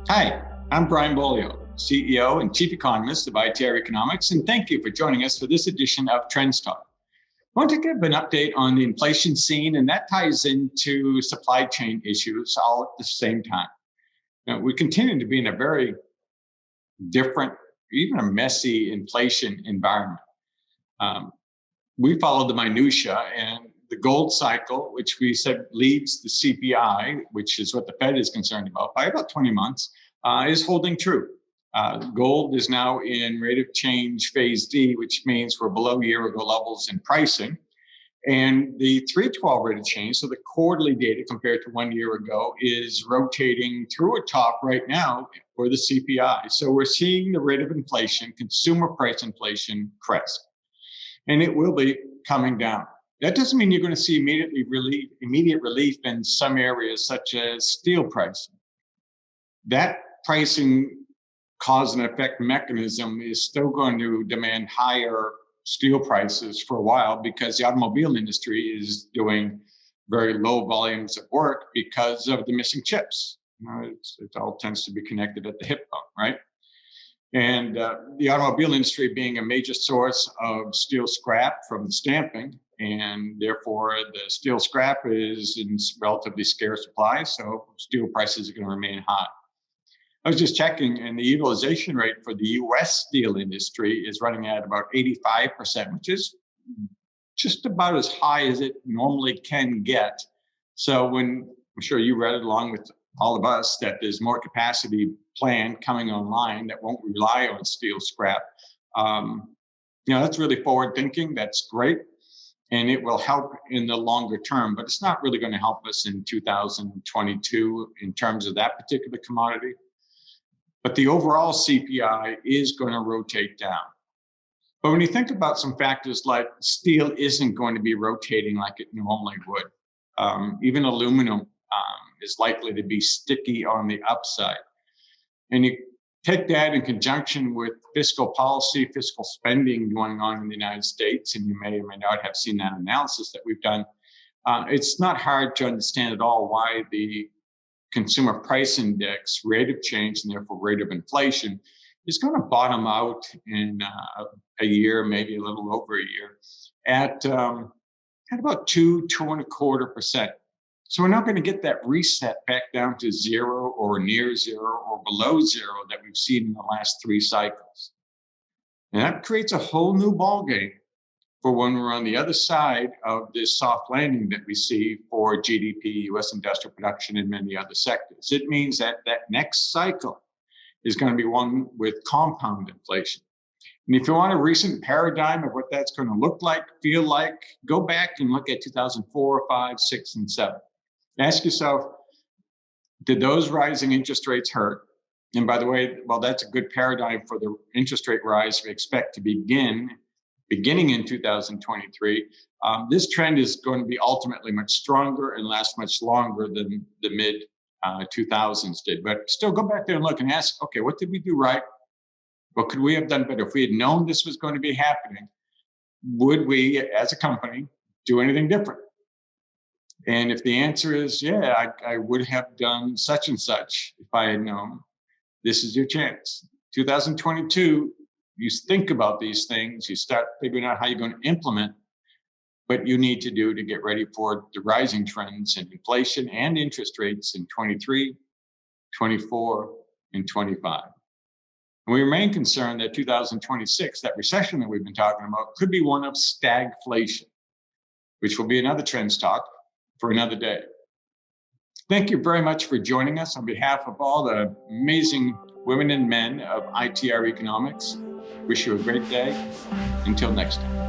Hi, I'm Brian Beaulieu, CEO and Chief Economist of ITR Economics, and thank you for joining us for this edition of Trends Talk. I want to give an update on the inflation scene, and that ties into supply chain issues all at the same time. Now, we continue to be in a very different, even a messy inflation environment. Um, we follow the minutia, and the gold cycle, which we said leads the CPI, which is what the Fed is concerned about, by about 20 months, is holding true. Gold is now in rate of change phase D, which means we're below year ago levels in pricing. And the 312 rate of change, so the quarterly data compared to 1 year ago, is rotating through a top right now for the CPI. So we're seeing the rate of inflation, consumer price inflation, crest. And it will be coming down. That doesn't mean you're going to see immediate relief in some areas, such as steel pricing. That pricing cause and effect mechanism is still going to demand higher steel prices for a while because the automobile industry is doing very low volumes of work because of the missing chips. It all tends to be connected at the hip bone, right? And the automobile industry being a major source of steel scrap from stamping, and therefore the steel scrap is in relatively scarce supply, so steel prices are going to remain high. I was just checking, and the utilization rate for the US steel industry is running at about 85%, which is just about as high as it normally can get. So when I'm sure you read it along with all of us that there's more capacity planned coming online that won't rely on steel scrap. That's really forward thinking. That's great. And it will help in the longer term, but it's not really going to help us in 2022 in terms of that particular commodity. But the overall CPI is going to rotate down. But when you think about some factors like steel isn't going to be rotating like it normally would. Even aluminum is likely to be sticky on the upside. And you take that in conjunction with fiscal policy, fiscal spending going on in the United States, and you may or may not have seen that analysis that we've done. It's not hard to understand at all why the consumer price index rate of change and therefore rate of inflation is going to bottom out in a year, maybe a little over a year, at about 2.25%. So we're not going to get that reset back down to zero or near zero or below zero that we've seen in the last 3 cycles. And that creates a whole new ballgame for when we're on the other side of this soft landing that we see for GDP, US industrial production, and many other sectors. It means that that next cycle is going to be one with compound inflation. And if you want a recent paradigm of what that's going to look like, feel like, go back and look at 2004, 5, 6, and 7. Ask yourself, did those rising interest rates hurt? And by the way, well, that's a good paradigm for the interest rate rise we expect to beginning in 2023. This trend is going to be ultimately much stronger and last much longer than the mid 2000s did. But still go back there and look and ask, okay, what did we do right? What could we have done better? If we had known this was going to be happening, would we, as a company, do anything different? And if the answer is, yeah, I would have done such and such if I had known, this is your chance. 2022, you think about these things, you start figuring out how you're going to implement what you need to do to get ready for the rising trends in inflation and interest rates in 23, 24, and 25. And we remain concerned that 2026, that recession that we've been talking about, could be one of stagflation, which will be another trends talk for another day. Thank you very much for joining us on behalf of all the amazing women and men of ITR Economics. Wish you a great day. Until next time.